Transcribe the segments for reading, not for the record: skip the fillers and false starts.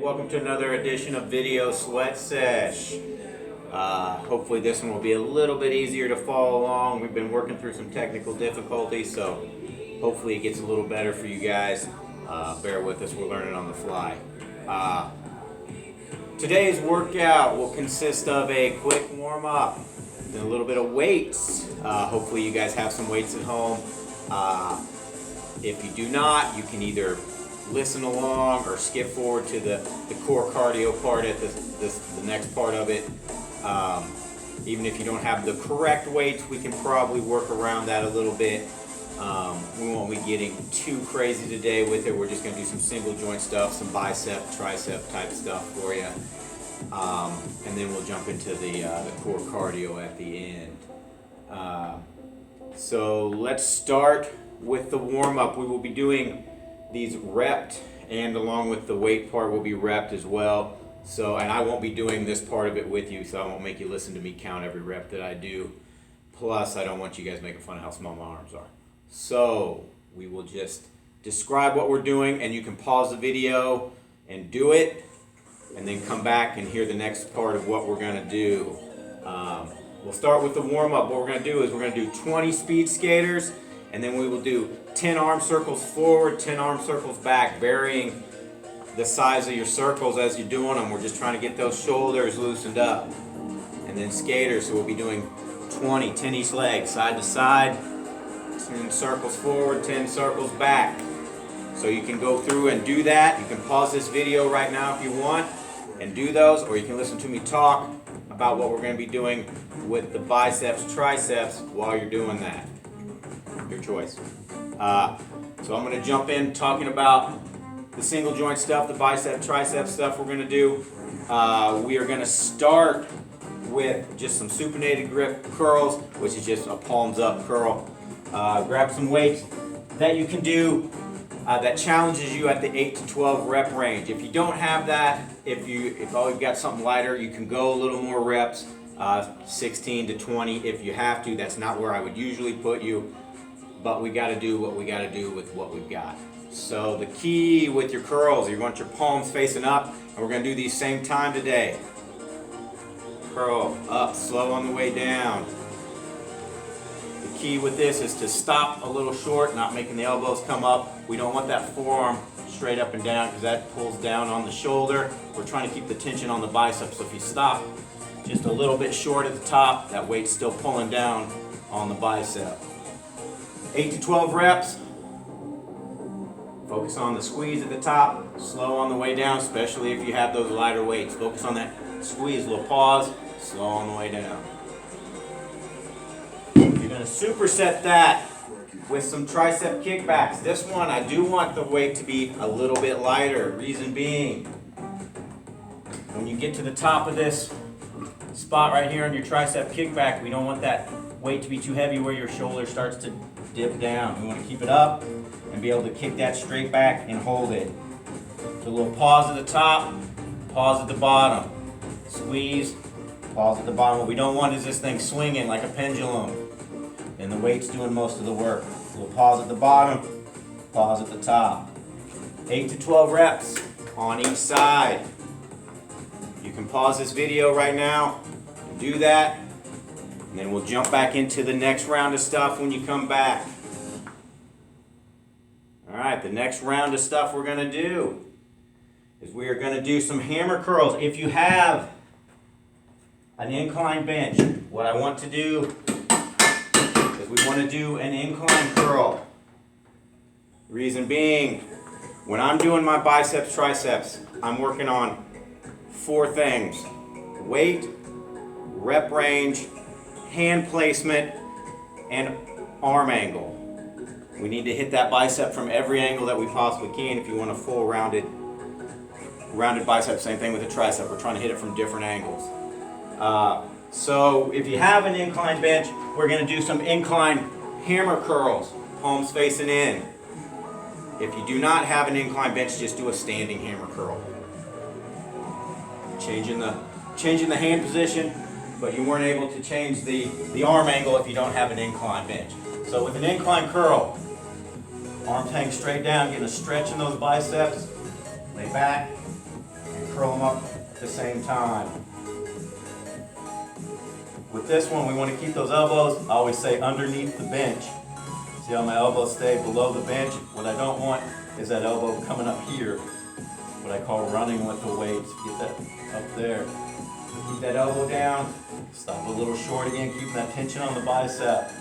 Welcome to another edition of Video Sweat Sesh. Hopefully this one will be a little bit easier to follow along. We've been working through some technical difficulties, so hopefully it gets a little better for you guys. Bear with us, we're learning on the fly. Today's workout will consist of a quick warm-up and a little bit of weights. Hopefully you guys have some weights at home. If you do not, you can either listen along or skip forward to the core cardio part at the next part of it. Even if you don't have the correct weights, we can probably work around that a little bit. We won't be getting too crazy today with it. We're just going to do some single joint stuff, some bicep, tricep type stuff for you. And then we'll jump into the core cardio at the end. So let's start with the warm-up. We will be doing these repped, and along with the weight part will be repped as well. So, and I won't be doing this part of it with you, so I won't make you listen to me count every rep that I do. Plus, I don't want you guys making fun of how small my arms are. So, we will just describe what we're doing, and you can pause the video and do it, and then come back and hear the next part of what we're gonna do. We'll start with the warm-up. What we're gonna do is we're gonna do 20 speed skaters, and then we will do 10 arm circles forward, 10 arm circles back, varying the size of your circles as you're doing them. We're just trying to get those shoulders loosened up. And then skaters, so we'll be doing 20, 10 each leg, side to side, 10 circles forward, 10 circles back. So you can go through and do that. You can pause this video right now if you want and do those, or you can listen to me talk about what we're going to be doing with the biceps, triceps while you're doing that. Your choice. So I'm going to jump in talking about the single joint stuff, the bicep, tricep stuff we're going to do. We are going to start with just some supinated grip curls, which is just a palms up curl. Grab some weights that you can do that challenges you at the 8 to 12 rep range. If you don't have that, if you've got something lighter, you can go a little more reps, 16 to 20 if you have to. That's not where I would usually put you. But we got to do what we got to do with what we've got. So the key with your curls, you want your palms facing up, and we're going to do these same time today. Curl up, slow on the way down. The key with this is to stop a little short, not making the elbows come up. We don't want that forearm straight up and down because that pulls down on the shoulder. We're trying to keep the tension on the bicep. So if you stop just a little bit short at the top, that weight's still pulling down on the bicep. 8 to 12 reps. Focus on the squeeze at the top, slow on the way down, especially if you have those lighter weights. Focus on that squeeze, little pause, slow on the way down. You're going to superset that with some tricep kickbacks. This one, I do want the weight to be a little bit lighter. Reason being, when you get to the top of this spot right here on your tricep kickback, we don't want that weight to be too heavy where your shoulder starts to dip down. We want to keep it up and be able to kick that straight back and hold it. So a little pause at the top, pause at the bottom. Squeeze, pause at the bottom. What we don't want is this thing swinging like a pendulum and the weight's doing most of the work. A little pause at the bottom, pause at the top. 8 to 12 reps on each side. You can pause this video right now and do that. And then we'll jump back into the next round of stuff when you come back. Alright, the next round of stuff we're going to do is we are going to do some hammer curls. If you have an incline bench, what I want to do is we want to do an incline curl. Reason being, when I'm doing my biceps, triceps, I'm working on 4 things: weight, rep range, hand placement, and arm angle. We need to hit that bicep from every angle that we possibly can if you want a full rounded bicep. Same thing with the tricep. We're trying to hit it from different angles. So if you have an incline bench, we're going to do some incline hammer curls, palms facing in. If you do not have an incline bench, just do a standing hammer curl. Changing the hand position, but you weren't able to change the arm angle if you don't have an incline bench. So with an incline curl, arms hang straight down, getting a stretch in those biceps, lay back, curl them up at the same time. With this one, we want to keep those elbows, I always say, underneath the bench. See how my elbows stay below the bench? What I don't want is that elbow coming up here, what I call running with the weights. Get that up there. So keep that elbow down, stop a little short again, keeping that tension on the bicep.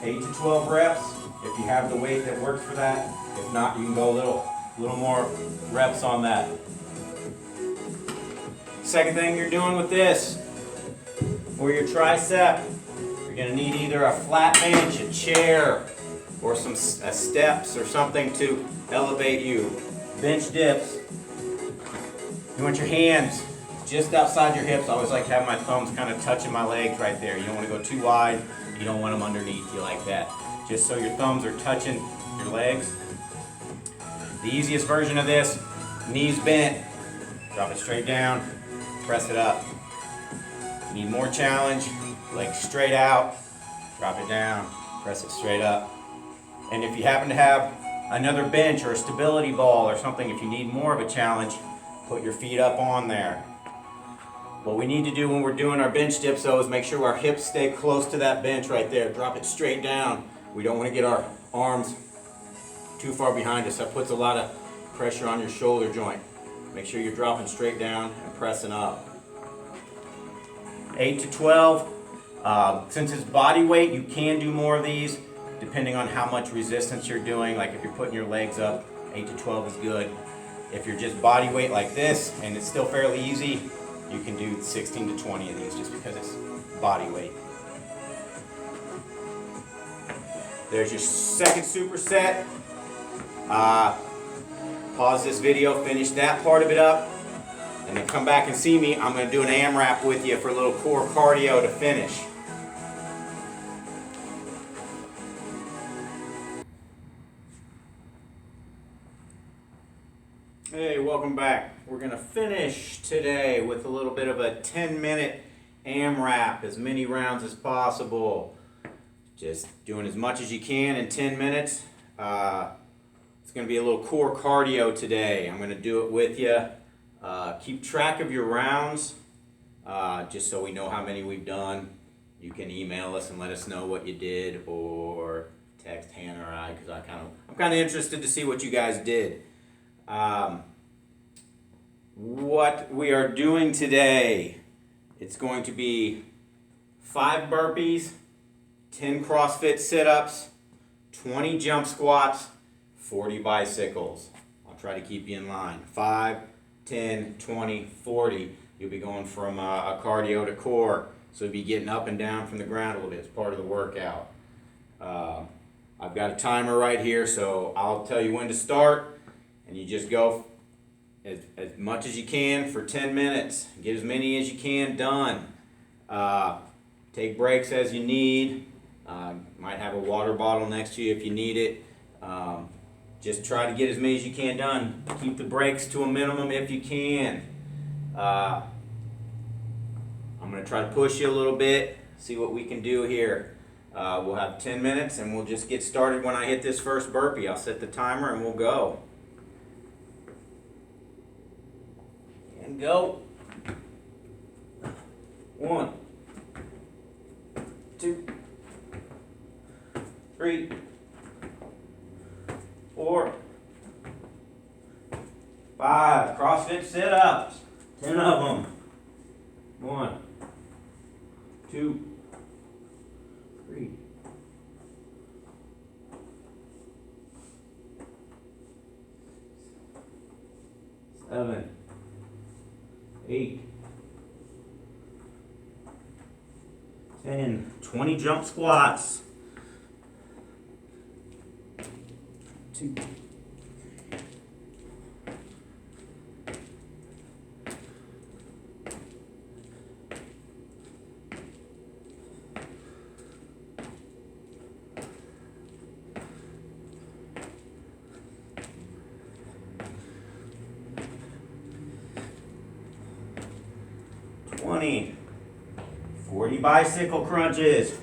8 to 12 reps, if you have the weight that works for that. If not, you can go a little more reps on that. Second thing you're doing with this, for your tricep, you're going to need either a flat bench, a chair, or some steps or something to elevate you. Bench dips. You want your hands just outside your hips. I always like to have my thumbs kind of touching my legs right there. You don't want to go too wide. You don't want them underneath you like that. Just so your thumbs are touching your legs. The easiest version of this, knees bent, drop it straight down, press it up. Need more challenge, legs straight out, drop it down, press it straight up. And if you happen to have another bench or a stability ball or something, if you need more of a challenge, put your feet up on there. What we need to do when we're doing our bench dips though is make sure our hips stay close to that bench right there. Drop it straight down. We don't want to get our arms too far behind us. That puts a lot of pressure on your shoulder joint. Make sure you're dropping straight down and pressing up. 8 to 12. Since it's body weight, you can do more of these depending on how much resistance you're doing. Like if you're putting your legs up, 8 to 12 is good. If you're just body weight like this and it's still fairly easy, you can do 16 to 20 of these just because it's body weight. There's your second superset. Pause this video, finish that part of it up, and then come back and see me. I'm going to do an AMRAP with you for a little core cardio to finish. Hey, welcome back. We're going to finish today with a little bit of a 10-minute AMRAP, as many rounds as possible. Just doing as much as you can in 10 minutes. It's going to be a little core cardio today. I'm going to do it with you. Keep track of your rounds, just so we know how many we've done. You can email us and let us know what you did, or text Hannah or I, because I'm kind of interested to see what you guys did. What we are doing today, it's going to be 5 burpees, 10 CrossFit sit-ups, 20 jump squats, 40 bicycles. I'll try to keep you in line. 5, 10, 20, 40. You'll be going from a cardio to core. So you'll be getting up and down from the ground a little bit. It's part of the workout. I've got a timer right here, so I'll tell you when to start. And you just go as much as you can for 10 minutes. Get as many as you can done. Take breaks as you need. Might have a water bottle next to you if you need it. Just try to get as many as you can done. Keep the breaks to a minimum if you can. I'm going to try to push you a little bit, see what we can do here. We'll have 10 minutes and we'll just get started when I hit this first burpee. I'll set the timer and we'll go. And go. 1, 2, 3, 4, 5. CrossFit sit-ups. 10 of them. 1, 2, 3, 7, 8, 10. 20 jump squats. 2, 20. 40 bicycle crunches.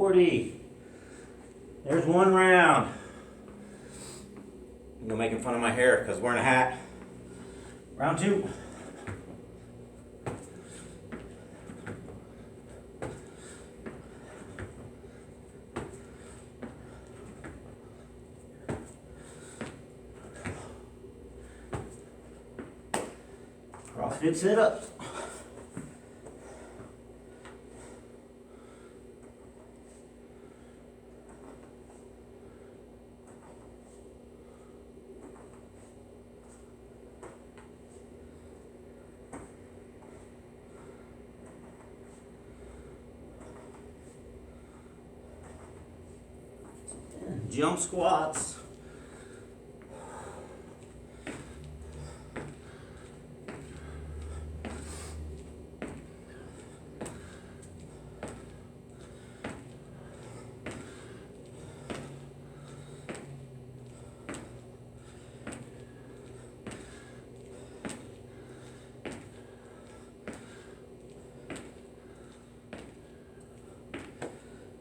40. There's one round. You're making fun of my hair because wearing a hat. Round 2. CrossFit sit-ups. Jump squats.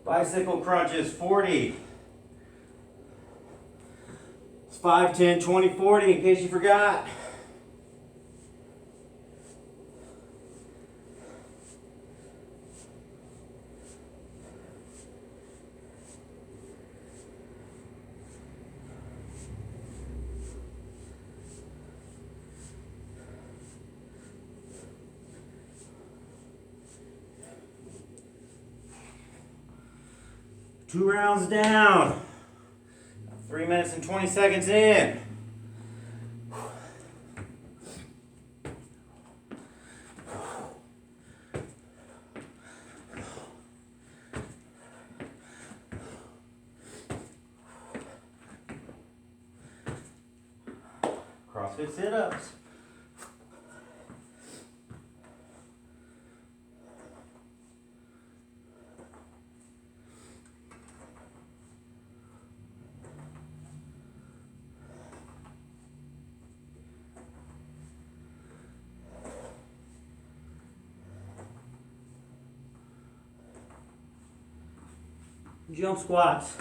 Bicycle crunches, 40. It's 5, 10, 20, 40 in case you forgot. Two rounds down. 3 minutes and 20 seconds in. CrossFit sit-ups. Jump squats,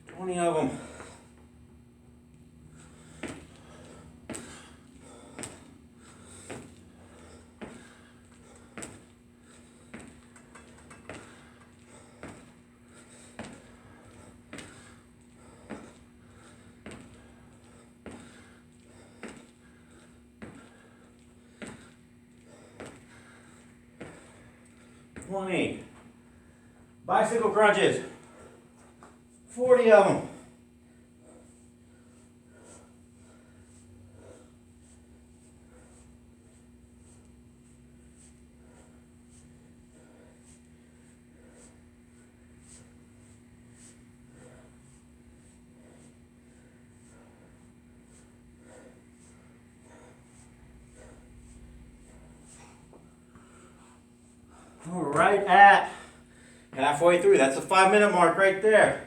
20 of them. Bicycle crunches, 40 of them. All right, at halfway through. That's a 5-minute mark right there.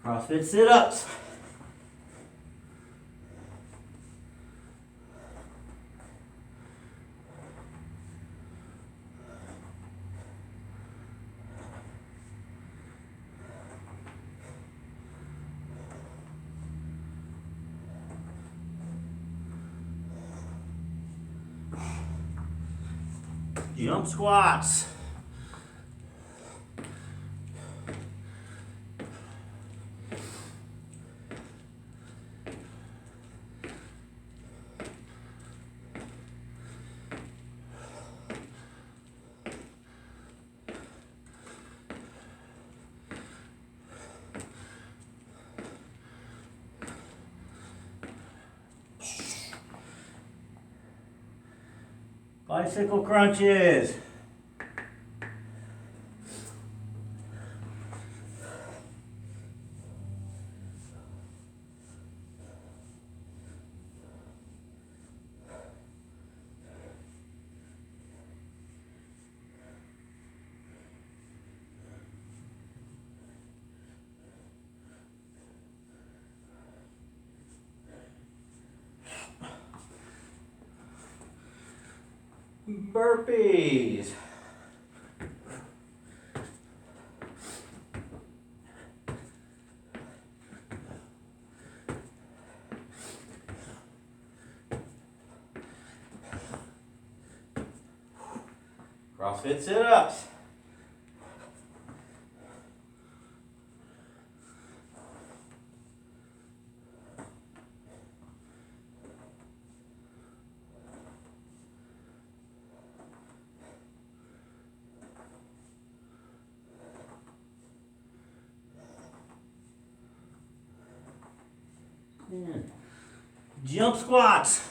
CrossFit sit-ups. Jump squats. Bicycle crunches. burpees. CrossFit sit-ups. And jump squats.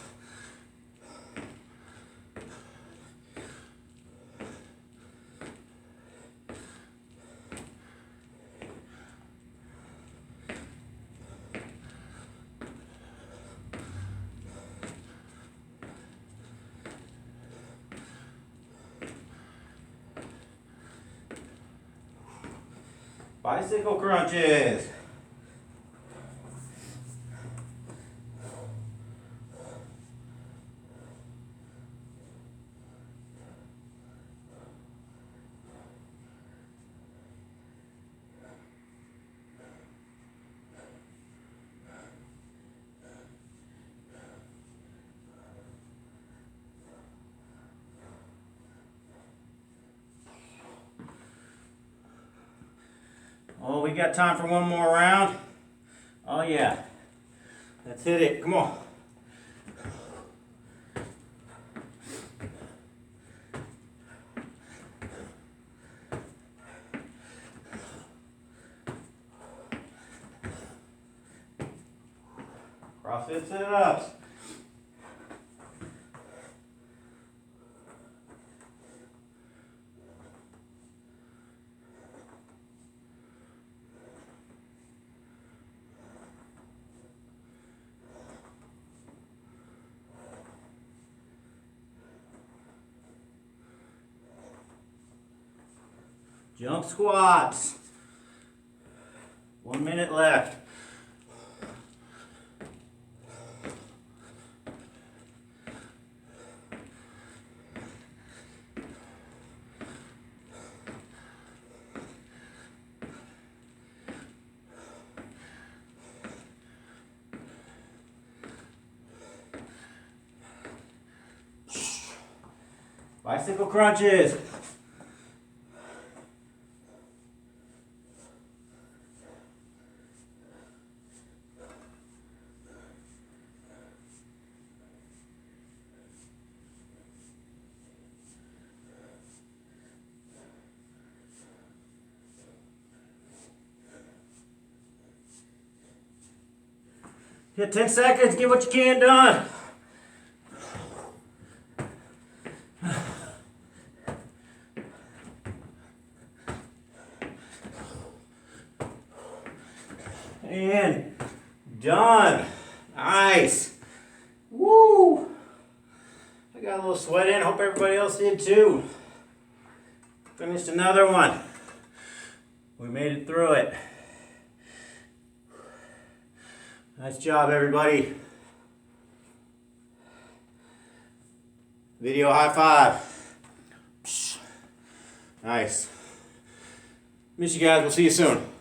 Bicycle crunches. Oh, we got time for one more round. Oh yeah. Let's hit it. Come on. CrossFit sit-ups. Jump squats. 1 minute left. Bicycle crunches. Hit 10 seconds, get what you can done. And done. Nice. Woo. I got a little sweat in. Hope everybody else did too. Finished another one. We made it through it. Nice job, everybody. Video high five. Nice. Miss you guys. We'll see you soon.